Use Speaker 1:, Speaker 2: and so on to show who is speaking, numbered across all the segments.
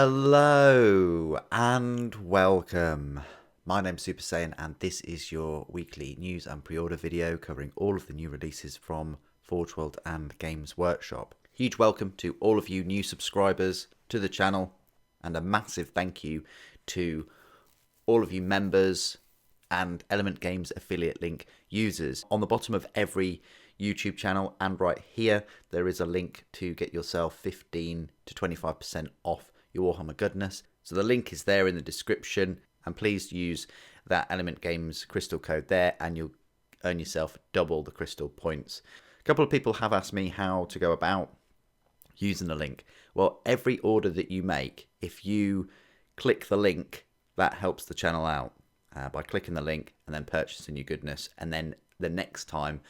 Speaker 1: Hello and welcome. My name's Super Saiyan and this is your weekly news and pre-order video covering all of the new releases from Forge World and Games Workshop. Huge welcome to all of you new subscribers to the channel and a massive thank you to all of you members and Element Games affiliate link users. On the bottom of every YouTube channel and right here there is a link to get yourself 15 to 25% off your Warhammer goodness. So the link is there in the description and please use that Element Games crystal code there and you'll earn yourself double the crystal points. A couple of people have asked me how to go about using the link. Well, every order that you make, if you click the link, that helps the channel out by clicking the link and then purchasing your goodness, and then the next time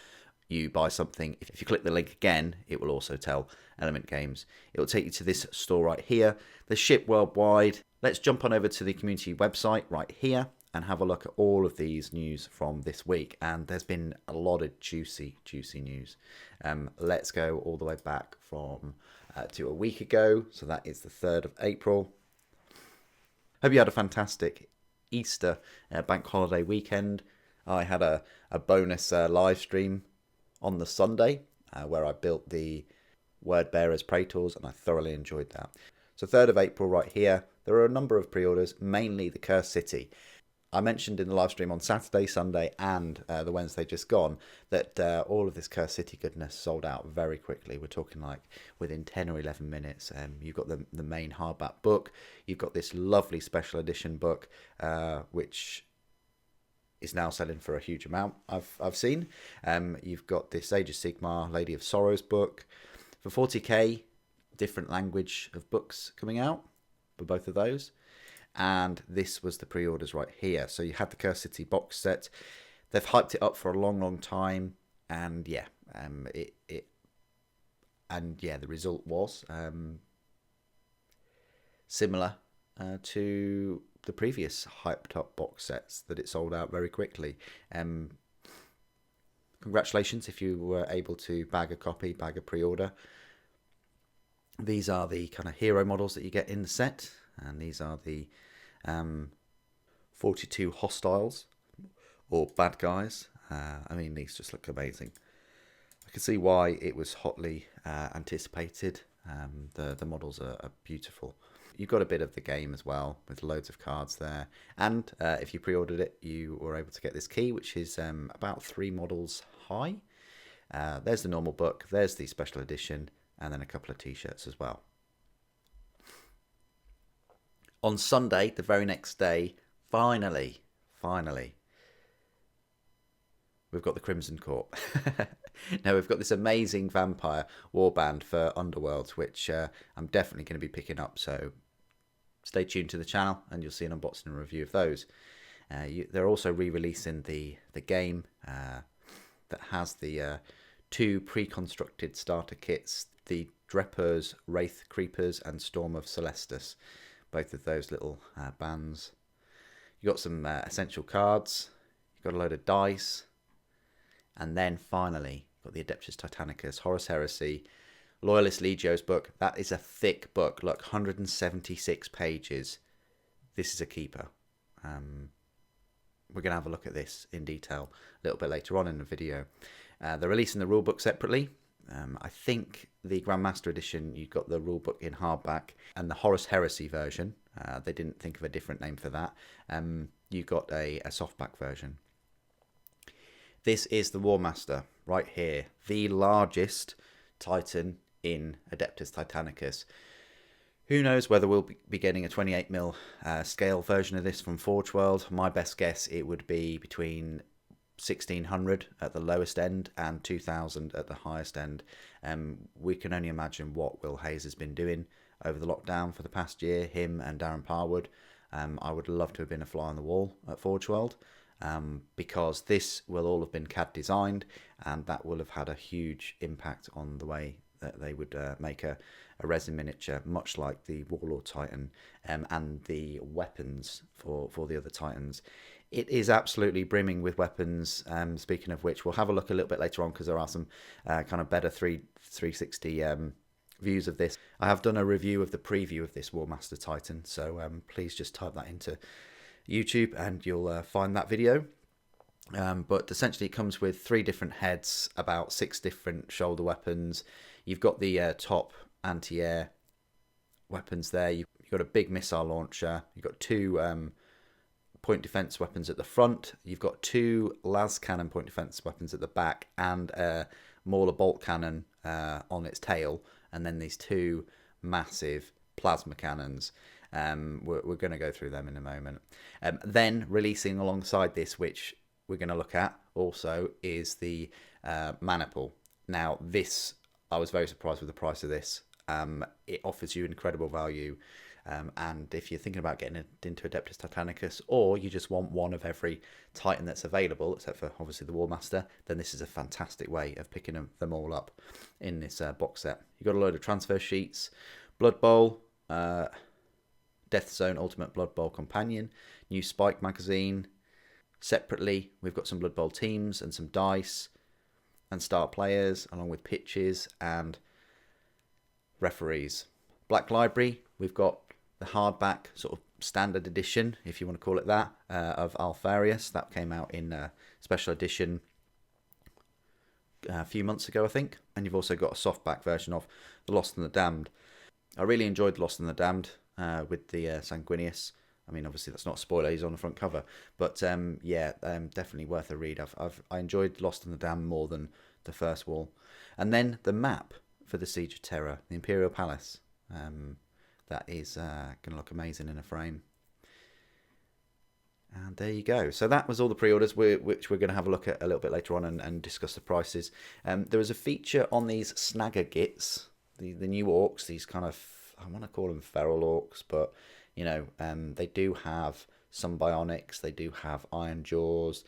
Speaker 1: you buy something, if you click the link again, it will also tell Element Games. It will take you to this store right here. They ship worldwide. Let's jump on over to the community website right here and have a look at all of these news from this week. And there's been a lot of juicy news. Let's go all the way back from to a week ago. So that is the 3rd of April. Hope you had a fantastic Easter bank holiday weekend. I had a bonus live stream on the Sunday where I built the Word Bearers Praetors and I thoroughly enjoyed that. So 3rd of April right here, there are a number of pre-orders, mainly the Cursed City. I mentioned in the live stream on Saturday, Sunday and the Wednesday just gone that all of this Cursed City goodness sold out very quickly. We're talking like within 10 or 11 minutes. You've got the main hardback book, you've got this lovely special edition book which is now selling for a huge amount, I've seen. You've got this Age of Sigmar Lady of Sorrows book for 40k, different language of books coming out for both of those. And this was the pre-orders right here. So you had the Cursed City box set. They've hyped it up for a long time, and yeah, the result was similar to the previous hyped up box sets, that it sold out very quickly. Congratulations if you were able to bag a copy, bag a pre-order. These are the kind of hero models that you get in the set, and these are the 42 hostiles or bad guys. I mean, these just look amazing. I can see why it was hotly anticipated. The models are beautiful. You've got a bit of the game as well with loads of cards there, and if you pre-ordered it you were able to get this key which is about 3 models high. There's the normal book, there's the special edition, and then a couple of t-shirts as well. On Sunday, the very next day, finally we've got the Crimson Court. Now we've got this amazing vampire warband for Underworlds which I'm definitely going to be picking up, so stay tuned to the channel and you'll see an unboxing and review of those. They're also re-releasing the game that has the 2 pre-constructed starter kits, the Dreppers, Wraith Creepers and Storm of Celestus. Both of those little bands. You've got some essential cards, you've got a load of dice, and then finally got the Adeptus Titanicus, Horus Heresy, Loyalist Legio's book. That is a thick book, look, 176 pages. This is a keeper. We're going to have a look at this in detail a little bit later on in the video. They're releasing the rulebook separately. I think the Grandmaster edition, you've got the rulebook in hardback, and the Horus Heresy version, they didn't think of a different name for that. You got a softback version. This is the Warmaster right here, the largest Titan in Adeptus Titanicus. Who knows whether we'll be getting a 28mm scale version of this from Forge World. My best guess it would be between 1600 at the lowest end and 2000 at the highest end. We can only imagine what Will Hayes has been doing over the lockdown for the past year, him and Darren Parwood. I would love to have been a fly on the wall at Forge World, because this will all have been CAD designed and that will have had a huge impact on the way that they would make a resin miniature, much like the Warlord Titan and the weapons for the other Titans. It is absolutely brimming with weapons. Speaking of which, we'll have a look a little bit later on because there are some kind of better 360 views of this. I have done a review of the preview of this Warmaster Titan, so please just type that into YouTube and you'll find that video. But essentially it comes with 3 different heads, about 6 different shoulder weapons. You've got the top anti-air weapons there. You've got a big missile launcher. You've got 2 point defense weapons at the front. You've got 2 las cannon point defense weapons at the back, and a Mauler bolt cannon on its tail, and then these 2 massive plasma cannons. We're going to go through them in a moment. Then releasing alongside this, which we're going to look at also, is the Maniple. Now this, I was very surprised with the price of this. It offers you incredible value, and if you're thinking about getting into Adeptus Titanicus, or you just want one of every Titan that's available, except for obviously the Warmaster, then this is a fantastic way of picking them all up in this box set. You've got a load of transfer sheets, Blood Bowl, Death Zone Ultimate Blood Bowl Companion, new Spike magazine. Separately, we've got some Blood Bowl teams and some dice and star players, along with pitches and referees. Black Library, we've got the hardback sort of standard edition, if you want to call it that, of Alfarius. That came out in special edition a few months ago, I think. And you've also got a softback version of The Lost and the Damned. I really enjoyed The Lost and the Damned with the Sanguinius. I mean, obviously that's not a spoiler, he's on the front cover, but yeah, definitely worth a read. I enjoyed Lost and the Damned more than the first wall. And then the map for the Siege of Terror, the Imperial Palace. That is going to look amazing in a frame. And there you go. So that was all the pre-orders, which we're going to have a look at a little bit later on and discuss the prices. There was a feature on these Snagger Gits, the new orcs, these kind of, I want to call them feral orcs, but you know, they do have some bionics, they do have iron jaws,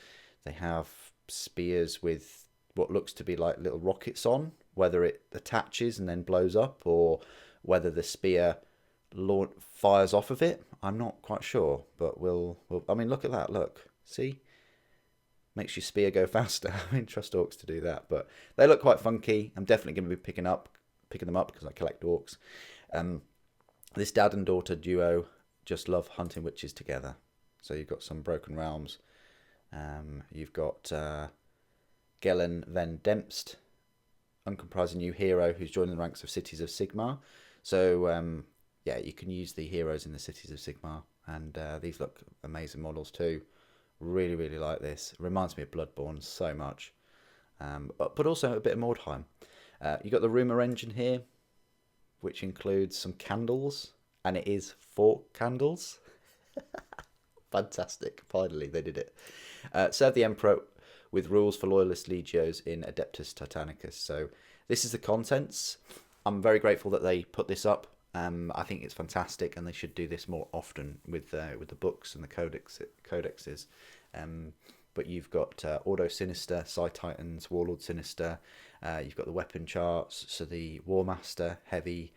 Speaker 1: they have spears with what looks to be like little rockets on, whether it attaches and then blows up, or whether the spear fires off of it. I'm not quite sure, but we'll I mean, look at that, look, see? Makes your spear go faster. I mean, trust orcs to do that, but they look quite funky. I'm definitely going to be picking them up because I collect orcs. This dad and daughter duo just love hunting witches together. So you've got some Broken Realms. You've got Gelen Van Dempst, uncomprising new hero who's joining the ranks of Cities of Sigmar. So yeah, you can use the heroes in the Cities of Sigmar, and these look amazing models too. Really, really like this. Reminds me of Bloodborne so much, but also a bit of Mordheim. You got the Rumour engine here, which includes some candles, and it is 4 candles. Fantastic! Finally, they did it. Serve the Emperor with rules for loyalist legios in Adeptus Titanicus. So this is the contents. I'm very grateful that they put this up. I think it's fantastic, and they should do this more often with the books and the codexes. But you've got Ordo Sinister, Psi Titans, Warlord Sinister. You've got the weapon charts, so the Warmaster, heavy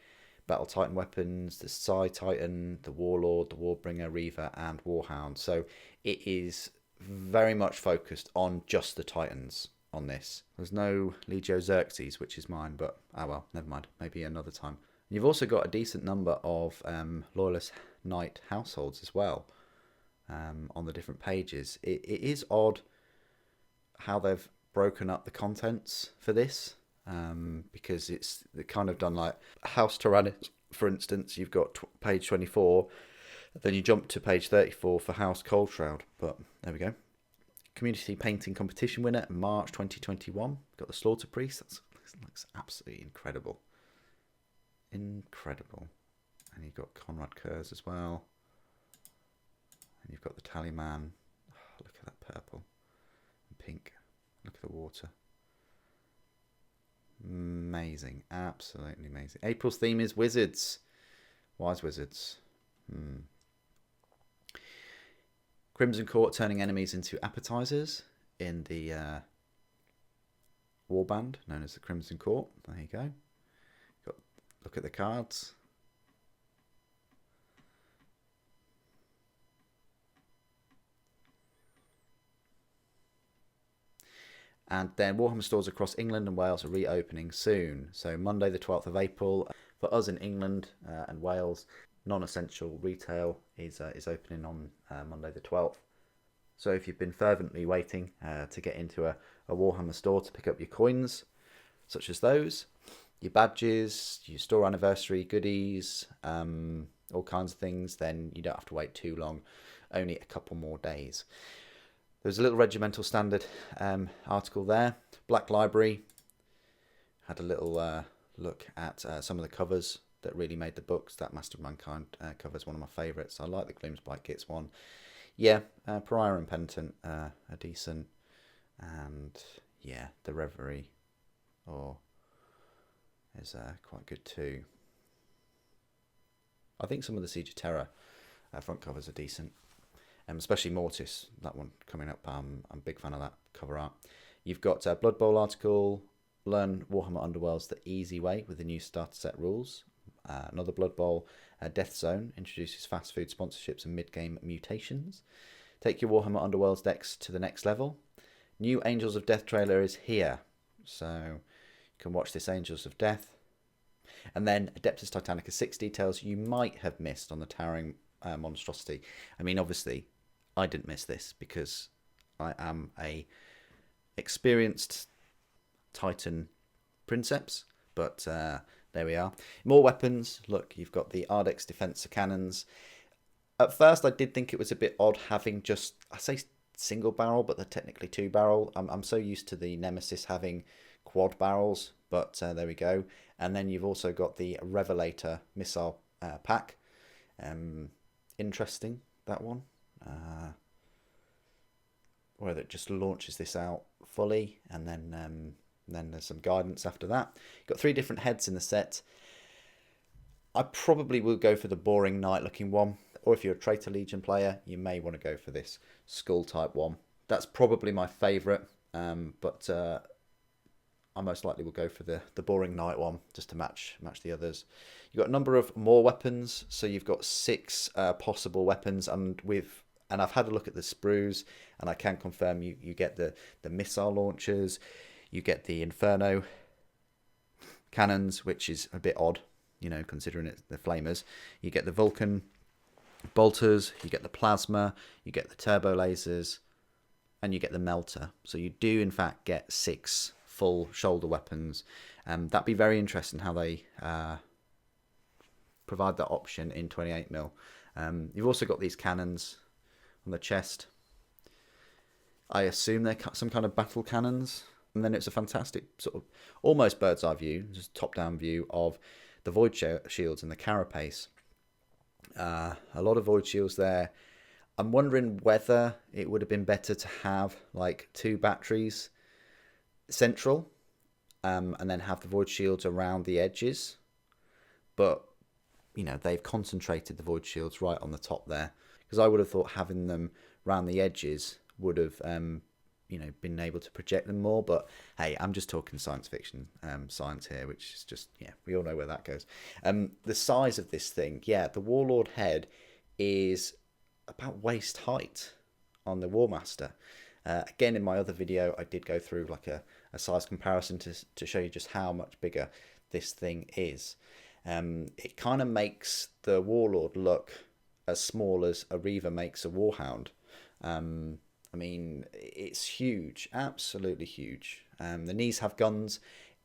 Speaker 1: Battle Titan weapons, the Psi Titan, the Warlord, the Warbringer, Reaver, and Warhound. So it is very much focused on just the Titans on this. There's no Legio Xerxes, which is mine, but oh well, never mind. Maybe another time. You've also got a decent number of Loyalist Knight households as well on the different pages. It is odd how they've broken up the contents for this, because they're kind of done like House Tyrannus, for instance. You've got page 24, then you jump to page 34 for House Coldshroud, but there we go. Community Painting Competition winner in March 2021. Got the Slaughter Priest. That looks absolutely incredible. Incredible. And you've got Conrad Kurz as well. And you've got the Tallyman. Oh, look at that purple and pink. Look at the water. Amazing. Absolutely amazing. April's theme is wizards. Wise wizards. Crimson Court turning enemies into appetizers in the warband known as the Crimson Court. There you go. Look at the cards. And then Warhammer stores across England and Wales are reopening soon. So Monday the 12th of April, for us in England and Wales, non-essential retail is opening on Monday the 12th. So if you've been fervently waiting to get into a Warhammer store to pick up your coins, such as those, your badges, your store anniversary goodies, all kinds of things, then you don't have to wait too long, only a couple more days. There's a little regimental standard article there. Black Library had a little look at some of the covers that really made the books. That Master of Mankind cover is one of my favourites. I like the Gloomspite Kits one. Yeah, Pariah and Penitent are decent. And yeah, the Reverie is quite good too. I think some of the Siege of Terror front covers are decent. Especially Mortis, that one coming up. I'm a big fan of that cover art. You've got a Blood Bowl article, Learn Warhammer Underworlds the Easy Way with the new starter set rules. Another Blood Bowl, Death Zone, introduces fast food sponsorships and mid-game mutations. Take your Warhammer Underworlds decks to the next level. New Angels of Death trailer is here, so you can watch this Angels of Death. And then Adeptus Titanicus 6 details you might have missed on the Towering Monstrosity. I mean, obviously, I didn't miss this because I am a experienced Titan Princeps, but there we are. More weapons. Look, you've got the Ardex Defensor cannons. At first, I did think it was a bit odd having just, I say single barrel, but they're technically two barrel. I'm so used to the Nemesis having quad barrels, but there we go. And then you've also got the Revelator missile pack. Interesting, that one. Whether it just launches this out fully, and then there's some guidance after that. You've got 3 different heads in the set. I probably will go for the boring knight-looking one, or if you're a Traitor Legion player, you may want to go for this skull-type one. That's probably my favourite, but I most likely will go for the boring knight one just to match the others. You've got a number of more weapons, so you've got 6 possible weapons, and I've had a look at the sprues, and I can confirm you get the missile launchers, you get the Inferno cannons, which is a bit odd, you know, considering it's the flamers. You get the Vulcan bolters, you get the plasma, you get the turbo lasers, and you get the melter. So you do in fact get 6 full shoulder weapons. That'd be very interesting how they provide that option in 28mm. You've also got these cannons on the chest. I assume they're some kind of battle cannons. And then it's a fantastic sort of almost bird's eye view, just top-down view of the Void Shields and the Carapace. A lot of Void Shields there. I'm wondering whether it would have been better to have like 2 batteries central and then have the Void Shields around the edges. But, you know, they've concentrated the Void Shields right on the top there. Because I would have thought having them around the edges would have, you know, been able to project them more. But hey, I'm just talking science fiction science here, which is just, yeah, we all know where that goes. The size of this thing, yeah, the Warlord head is about waist height on the Warmaster. Again, in my other video, I did go through like a size comparison to show you just how much bigger this thing is. It kind of makes the Warlord look as small as a Reaver makes a Warhound. I mean, it's huge, absolutely huge. The knees have guns.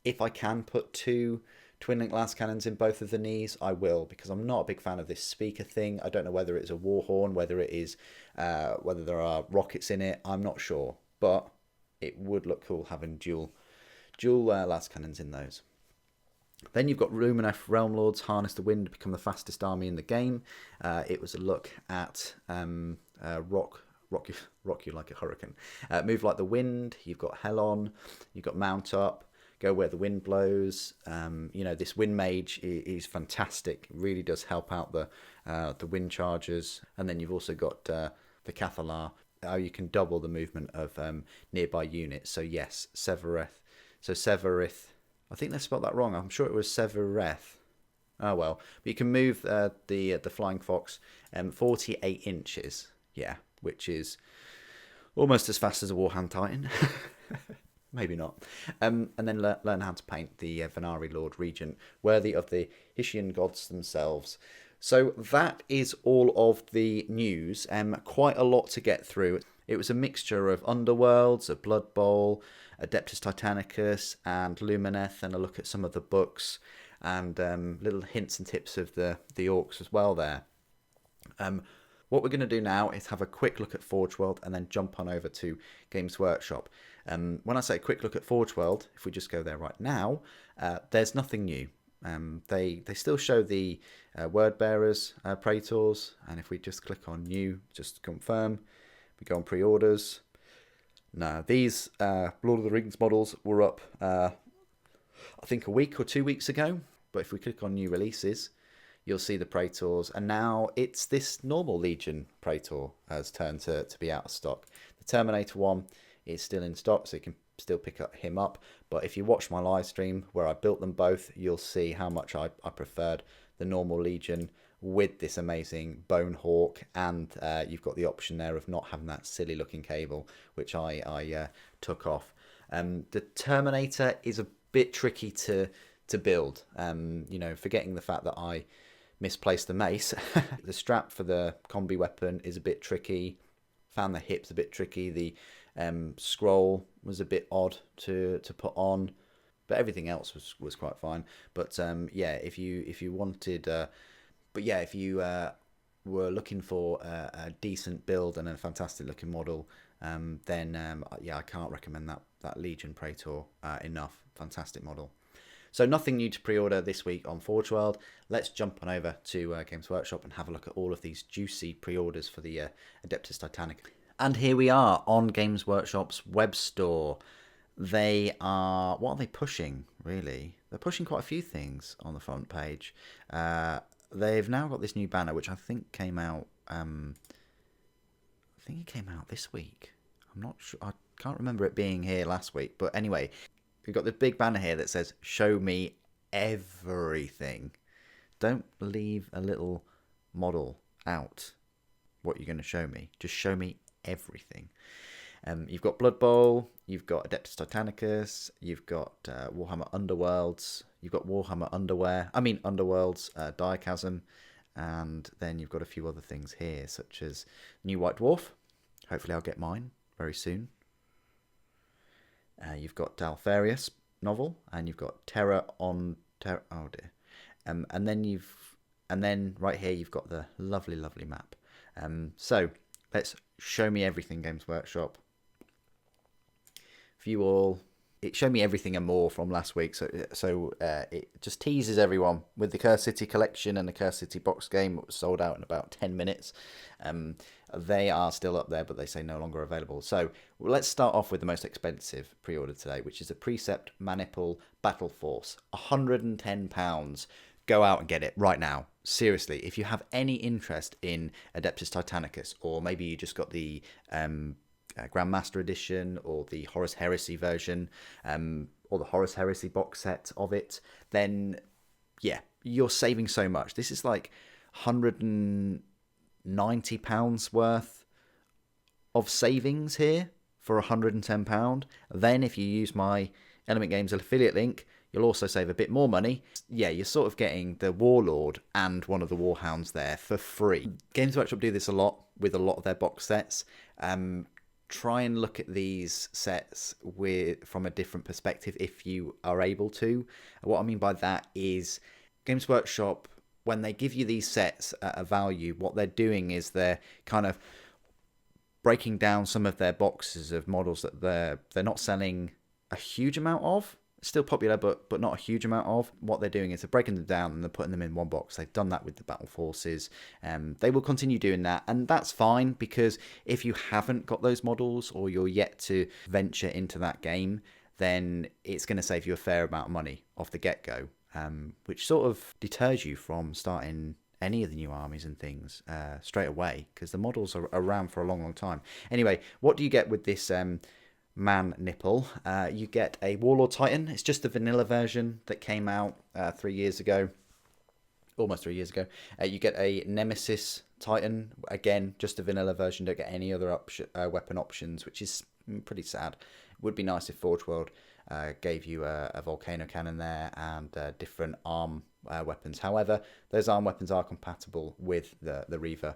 Speaker 1: If I can put 2 twin-link lance cannons in both of the knees, I will, because I'm not a big fan of this speaker thing. I don't know whether it's a war horn, whether it is, whether there are rockets in it. I'm not sure, but it would look cool having dual lance cannons in those. Then you've got Lumineth Realm Lords harness the wind to become the fastest army in the game. It was a look at rock you like a hurricane. Move like the wind. You've got Helon. You've got Mount Up. Go where the wind blows. You know, this Wind Mage is fantastic. It really does help out the wind chargers. And then you've also got the Cathalar. How you can double the movement of nearby units. So yes, Severeth. So Severith. I think they spelled that wrong. I'm sure it was Severeth. Oh well. But you can move the Flying Fox 48 inches. Yeah, which is almost as fast as a Warhound Titan. Maybe not. And then learn how to paint the Venari Lord Regent, worthy of the Hessian gods themselves. So that is all of the news. Quite a lot to get through. It was a mixture of Underworlds, a Blood Bowl, Adeptus Titanicus, and Lumineth, and a look at some of the books, and little hints and tips of the orcs as well there. What we're going to do now is have a quick look at Forge World and then jump on over to Games Workshop. When I say a quick look at Forge World, if we just go there right now, there's nothing new. They still show the word bearers, Praetors, and if we just click on new, just to confirm, we go on pre-orders. Now, these Lord of the Rings models were up, I think a week or 2 weeks ago, but if we click on new releases, you'll see the Praetors, and now it's this normal Legion Praetor has turned to be out of stock. The Terminator one is still in stock, so you can still pick him up, but if you watch my live stream where I built them both, you'll see how much I preferred the normal Legion with this amazing Bone Hawk, and you've got the option there of not having that silly looking cable, which I took off. The Terminator is a bit tricky to build, forgetting the fact that I misplaced the mace. The strap for the combi weapon is a bit tricky. Found the hips a bit tricky. The scroll was a bit odd to put on, but everything else was quite fine. But if you wanted, if you were looking for a decent build and a fantastic looking model, then I can't recommend that Legion Praetor enough. Fantastic model. So nothing new to pre-order this week on Forge World. Let's jump on over to Games Workshop and have a look at all of these juicy pre-orders for the Adeptus Titanicus. And here we are on Games Workshop's web store. They are... what are they pushing, really? They're pushing quite a few things on the front page. They've now got this new banner, which I think came out... I think it came out this week. I'm not sure. I can't remember it being here last week. But anyway... we've got the big banner here that says, show me everything. Don't leave a little model out. What you're going to show me. Just show me everything. You've got Blood Bowl. You've got Adeptus Titanicus. You've got Warhammer Underworlds. You've got Warhammer Underworlds, Diachasm. And then you've got a few other things here, such as New White Dwarf. Hopefully I'll get mine very soon. You've got Dalfarius novel, and you've got Terror on Terror. Oh dear. And then right here you've got the lovely map. So let's show me everything, Games Workshop. For you all, it showed me everything and more from last week. So it just teases everyone with the Curse City collection and the Curse City box game. It was sold out in about 10 minutes. They are still up there, but they say no longer available. So let's start off with the most expensive pre-order today, which is a Precept Manipul Battle Force. £110. Go out and get it right now. Seriously, if you have any interest in Adeptus Titanicus, or maybe you just got the Grandmaster edition or the Horus Heresy version, or the Horus Heresy box set of it, then yeah, you're saving so much. This is like £190 worth of savings here for £110. Then if you use my Element Games affiliate link, you'll also save a bit more money. Yeah, you're sort of getting the Warlord and one of the Warhounds there for free. Games Workshop do this a lot with a lot of their box sets. Try and look at these sets from a different perspective if you are able to. What I mean by that is Games Workshop, when they give you these sets at a value, what they're doing is they're kind of breaking down some of their boxes of models that they're not selling a huge amount of. Still popular, but not a huge amount of. What they're doing is they're breaking them down and they're putting them in one box. They've done that with the Battle Forces. They will continue doing that, and that's fine, because if you haven't got those models or you're yet to venture into that game, then it's going to save you a fair amount of money off the get-go, which sort of deters you from starting any of the new armies and things straight away, because the models are around for a long time. Anyway, what do you get with this Man Nipple? You get a Warlord Titan. It's just the vanilla version that came out 3 years ago, almost 3 years ago. You get a Nemesis Titan, again just a vanilla version. Don't get any other weapon options, which is pretty sad Would be nice if Forge World gave you a volcano cannon there and different arm weapons. However, those arm weapons are compatible with the Reaver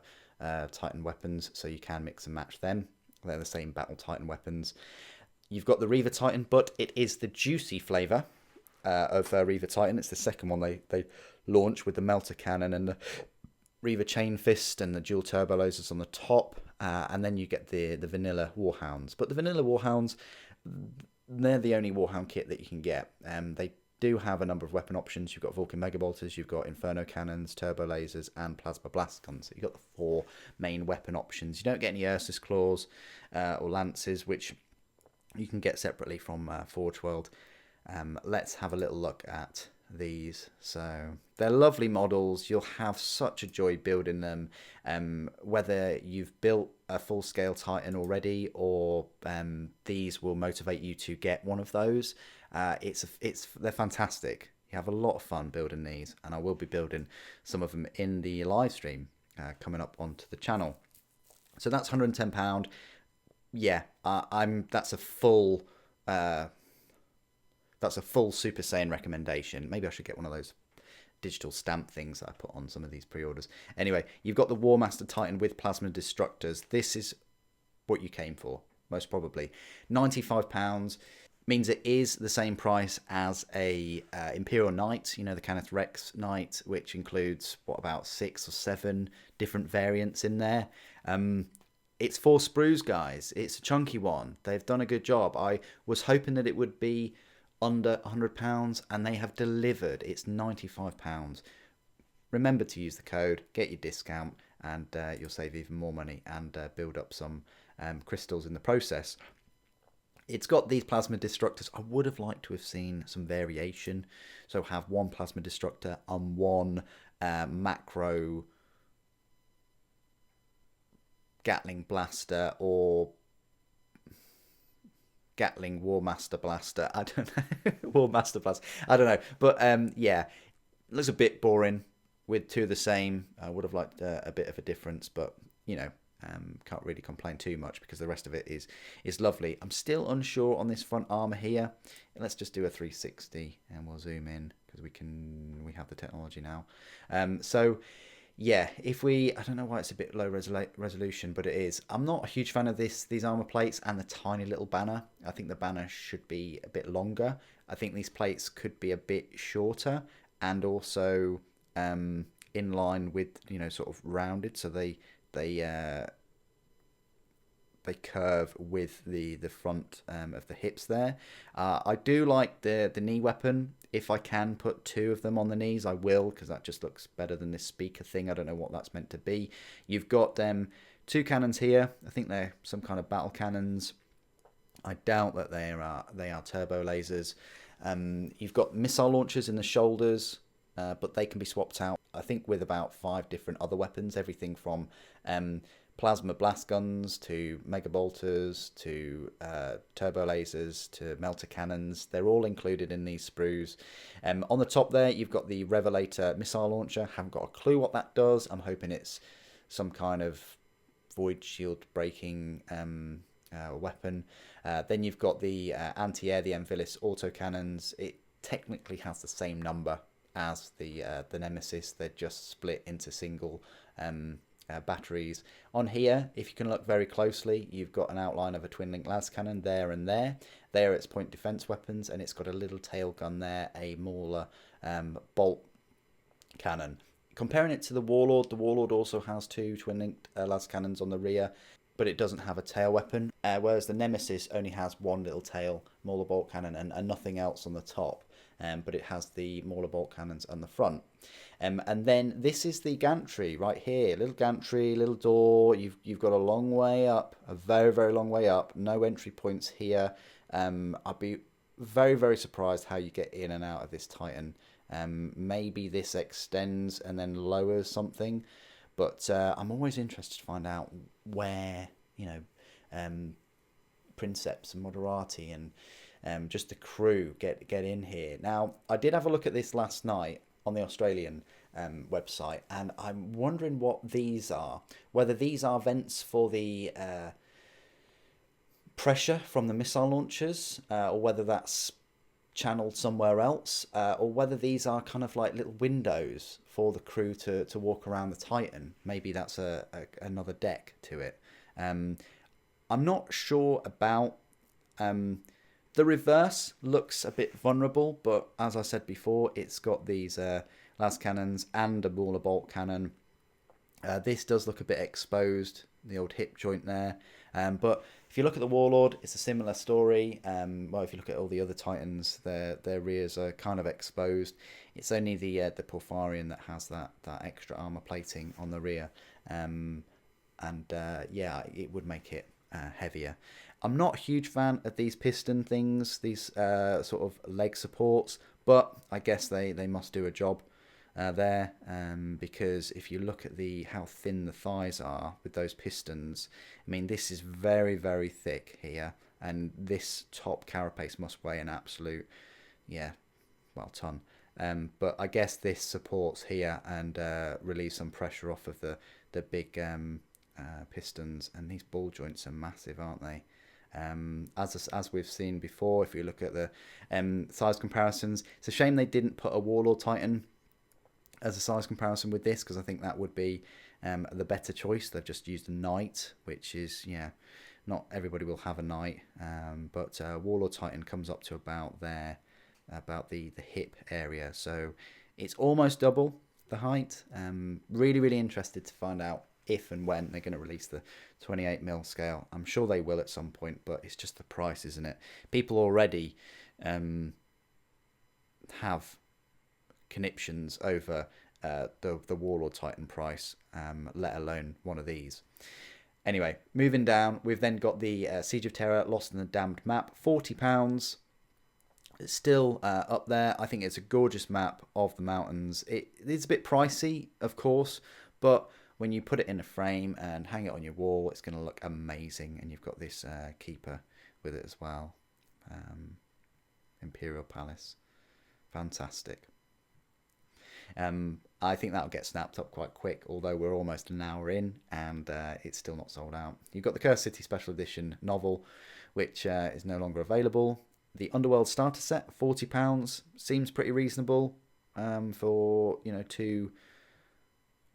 Speaker 1: Titan weapons, so you can mix and match them. They're the same Battle Titan weapons. You've got the Reaver Titan, but it is the juicy flavour of Reaver Titan. It's the second one they launch with the Melter Cannon and the Reaver Chain Fist and the dual turbo lasers on the top. And then you get the vanilla Warhounds. But the vanilla Warhounds, they're the only Warhound kit that you can get. They do have a number of weapon options. You've got Vulcan Megabolters, you've got Inferno Cannons, Turbo Lasers, and Plasma Blast Guns. So you've got the 4 main weapon options. You don't get any Ursus Claws or Lances, which you can get separately from Forge World. Let's have a little look at these. So they're lovely models. You'll have such a joy building them, whether you've built a full-scale Titan already or these will motivate you to get one of those. They're fantastic. You have a lot of fun building these, and I will be building some of them in the live stream coming up onto the channel. So that's £110. Yeah, that's a full Super Saiyan recommendation. Maybe I should get one of those digital stamp things that I put on some of these pre-orders. Anyway, you've got the Warmaster Titan with Plasma Destructors. This is what you came for, most probably. £95 means it is the same price as a Imperial Knight, you know, the Canis Rex Knight, which includes, what, about 6 or 7 different variants in there. It's 4 sprues, guys. It's a chunky one. They've done a good job. I was hoping that it would be under £100, and they have delivered. It's £95. Remember to use the code, get your discount, and you'll save even more money and build up some crystals in the process. It's got these Plasma Destructors. I would have liked to have seen some variation. So have 1 Plasma Destructor and 1 macro Gatling Blaster or Gatling Warmaster Blaster. I don't know. Warmaster Blaster. I don't know. But yeah, it looks a bit boring with 2 of the same. I would have liked a bit of a difference, but you know, can't really complain too much because the rest of it is lovely. I'm still unsure on this front armor here. Let's just do a 360 and we'll zoom in because we have the technology now. So yeah, I don't know why it's a bit low resolution, but it is. I'm not a huge fan of these armor plates and the tiny little banner. I think the banner should be a bit longer. I think these plates could be a bit shorter and also in line with, you know, sort of rounded, so they curve with the front of the hips there. I do like the knee weapon. If I can put 2 of them on the knees, I will, because that just looks better than this speaker thing. I don't know what that's meant to be. You've got 2 cannons here. I think they're some kind of battle cannons. I doubt that they are turbo lasers. You've got missile launchers in the shoulders, but they can be swapped out, I think, with about 5 different other weapons. Everything from plasma blast guns to mega bolters to turbo lasers to melter cannons. They're all included in these sprues. On the top there, you've got the Revelator missile launcher. Haven't got a clue what that does. I'm hoping it's some kind of void shield breaking weapon. Then you've got the anti-air, the Envilis autocannons. It technically has the same number as the Nemesis. They're just split into single batteries. On here, if you can look very closely, you've got an outline of a twin link las cannon there and there. There it's point defense weapons, and it's got a little tail gun there, a Mauler bolt cannon. Comparing it to the Warlord also has 2 twin linked las cannons on the rear, but it doesn't have a tail weapon, whereas the Nemesis only has 1 little tail Mauler bolt cannon and nothing else on the top. But it has the Mauler bolt cannons on the front. And then this is the gantry right here. Little gantry, little door. You've got a long way up, a very, very long way up. No entry points here. I'd be very, very surprised how you get in and out of this Titan. Maybe this extends and then lowers something. But I'm always interested to find out where, you know, Princeps and Moderati and just the crew get in here. Now, I did have a look at this last night on the Australian website, and I'm wondering what these are. Whether these are vents for the pressure from the missile launchers, or whether that's channeled somewhere else, or whether these are kind of like little windows for the crew to walk around the Titan. Maybe that's another deck to it. I'm not sure about. The reverse looks a bit vulnerable, but as I said before, it's got these las cannons and a Mauler bolt cannon. This does look a bit exposed, the old hip joint there. But if you look at the Warlord, it's a similar story. Well, if you look at all the other Titans, their rears are kind of exposed. It's only the Porphyrion that has that extra armor plating on the rear. Yeah, it would make it heavier. I'm not a huge fan of these piston things, these sort of leg supports, but I guess they must do a job there, because if you look at how thin the thighs are with those pistons, I mean, this is very, very thick here, and this top carapace must weigh an absolute, ton. But I guess this supports here and relieves some pressure off of the big pistons, and these ball joints are massive, aren't they? As we've seen before, if you look at the size comparisons, it's a shame they didn't put a Warlord Titan as a size comparison with this, because I think that would be the better choice. They've just used a Knight, which is, not everybody will have a Knight, but Warlord Titan comes up to about the hip area, so it's almost double the height. Really, really interested to find out if and when they're going to release the 28mm scale. I'm sure they will at some point, but it's just the price, isn't it? People already have conniptions over the Warlord Titan price, let alone one of these. Anyway, moving down, we've then got the Siege of Terror Lost in the Damned map, £40. It's still up there. I think it's a gorgeous map of the mountains. It's a bit pricey, of course, but when you put it in a frame and hang it on your wall, it's going to look amazing. And you've got this keeper with it as well. Imperial Palace. Fantastic. I think that'll get snapped up quite quick, although we're almost an hour in and it's still not sold out. You've got the Cursed City Special Edition novel, which is no longer available. The Underworld starter set, £40, seems pretty reasonable for, two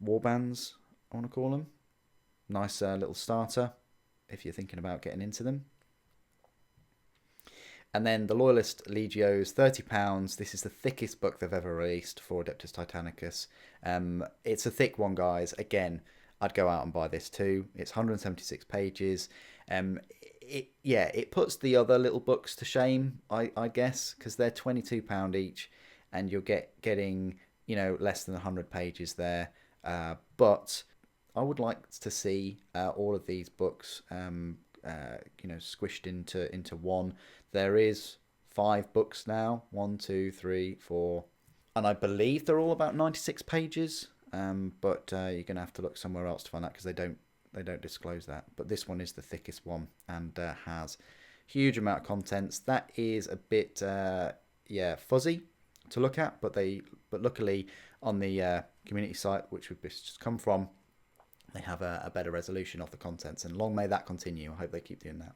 Speaker 1: warbands, I want to call them. Nice little starter if you're thinking about getting into them. And then the Loyalist Legios, £30. This is the thickest book they've ever released for Adeptus Titanicus. It's a thick one, guys. Again, I'd go out and buy this too. It's 176 pages. It puts the other little books to shame, I guess, because they're £22 each, and you're getting less than 100 pages there. But I would like to see all of these books squished into one. There is 5 books now, 1, 2, 3, 4, and I believe they're all about 96 pages. But you're gonna have to look somewhere else to find that, because they don't disclose that. But this one is the thickest one and has huge amount of contents. That is a bit fuzzy to look at, but luckily on the community site, which we've just come from, they have a better resolution of the contents, and long may that continue. I hope they keep doing that.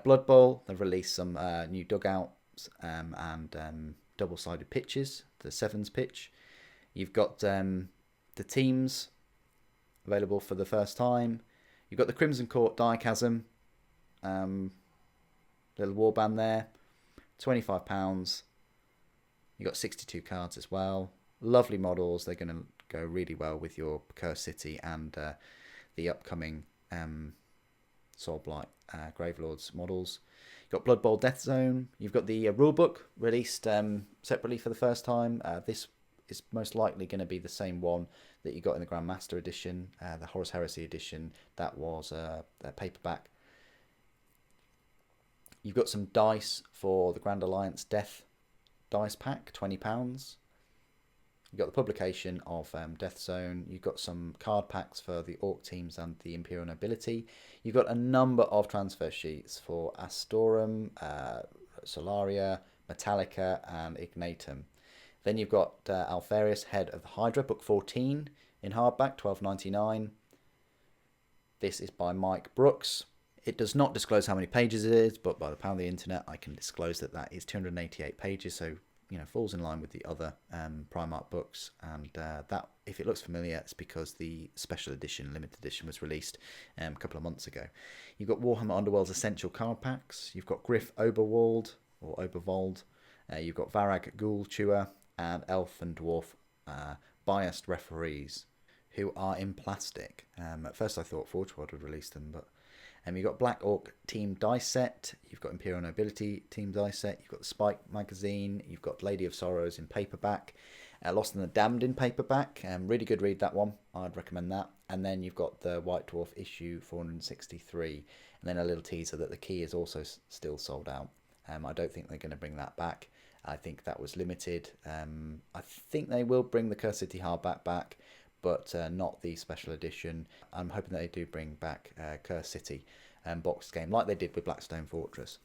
Speaker 1: Blood Bowl, they've released some new dugouts and double-sided pitches, the sevens pitch. You've got the teams available for the first time. You've got the Crimson Court Diachasm, little warband there, £25. You've got 62 cards as well. Lovely models. They're going to go really well with your Cursed City and the upcoming Soulblight Gravelords models. You've got Blood Bowl Death Zone. You've got the rulebook released separately for the first time. This is most likely going to be the same one that you got in the Grandmaster edition, the Horus Heresy edition. That was a paperback. You've got some dice for the Grand Alliance Death dice pack, £20. You've got the publication of Death Zone. You've got some card packs for the Orc teams and the Imperial Nobility. You've got a number of transfer sheets for Astorum, Solaria, Metallica, and Ignatum. Then you've got Alfarius, Head of the Hydra, book 14 in hardback, $12.99. This is by Mike Brooks. It does not disclose how many pages it is, but by the power of the internet, I can disclose that that is 288 pages, so falls in line with the other Primark books. And that, if it looks familiar, it's because the special edition, limited edition, was released a couple of months ago. You've got Warhammer Underworld's Essential Card Packs. You've got Griff Oberwald, or Oberwald. You've got Varag Ghoul Chewer, and Elf and Dwarf Biased Referees, who are in plastic. At first I thought Forge World would release them, but you've got Black Orc Team Dice Set, you've got Imperial Nobility Team Dice Set, you've got the Spike magazine, you've got Lady of Sorrows in paperback, Lost and the Damned in paperback, really good read, that one, I'd recommend that. And then you've got the White Dwarf issue 463, and then a little teaser that the key is also still sold out. I don't think they're going to bring that back. I think that was limited. I think they will bring the Curse City hardback back, but not the special edition. I'm hoping that they do bring back Curse City boxed game, like they did with Blackstone Fortress.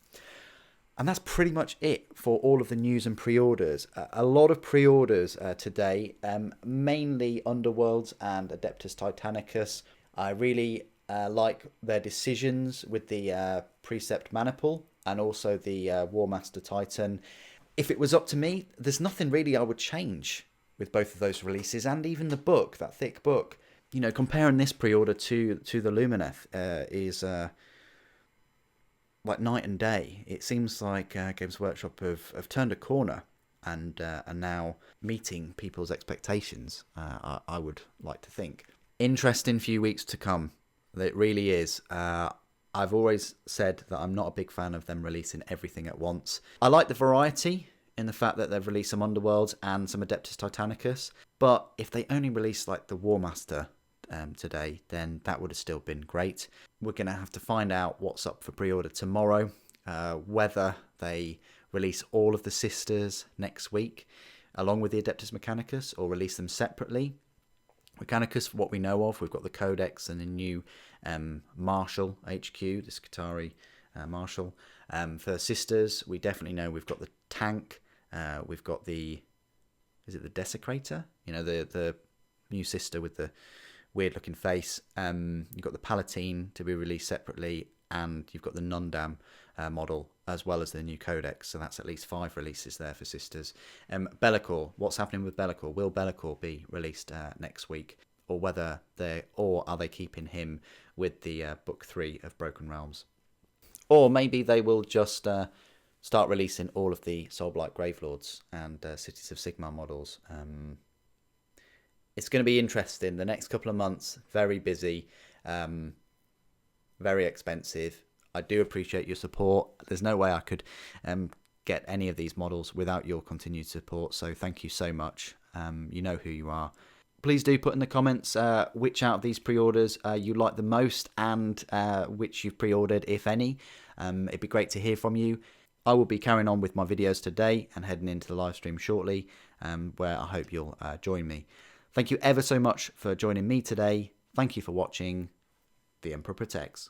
Speaker 1: And that's pretty much it for all of the news and pre-orders. A lot of pre-orders today, mainly Underworlds and Adeptus Titanicus. I really like their decisions with the Precept Maniple and also the Warmaster Titan. If it was up to me, there's nothing really I would change with both of those releases, and even the book, that thick book. Comparing this pre-order to the Lumineth is like night and day. It seems like Games Workshop have turned a corner and are now meeting people's expectations, I would like to think. Interesting few weeks to come. It really is. I've always said that I'm not a big fan of them releasing everything at once. I like the variety in the fact that they've released some Underworlds and some Adeptus Titanicus, but if they only released like the Warmaster today, then that would have still been great. We're going to have to find out what's up for pre-order tomorrow, whether they release all of the Sisters next week along with the Adeptus Mechanicus, or release them separately. Mechanicus, what we know of, we've got the Codex and the new Marshal HQ, the Skitarii Marshal. For Sisters, we definitely know we've got the tank, we've got the, is it the Desecrator? The new sister with the weird looking face. You've got the Palatine to be released separately, and you've got the Nundam model, as well as the new Codex. So that's at least 5 releases there for Sisters. Be'lakor, what's happening with Be'lakor? Will Be'lakor be released next week? Or are they keeping him with the book 3 of Broken Realms? Or maybe they will just start releasing all of the Soulblight Gravelords and Cities of Sigmar models. It's going to be interesting. The next couple of months, very busy, very expensive. I do appreciate your support. There's no way I could get any of these models without your continued support, so thank you so much. You know who you are. Please do put in the comments which out of these pre-orders you like the most, and which you've pre-ordered, if any. It'd be great to hear from you. I will be carrying on with my videos today and heading into the live stream shortly, where I hope you'll join me. Thank you ever so much for joining me today. Thank you for watching. The Emperor Protects.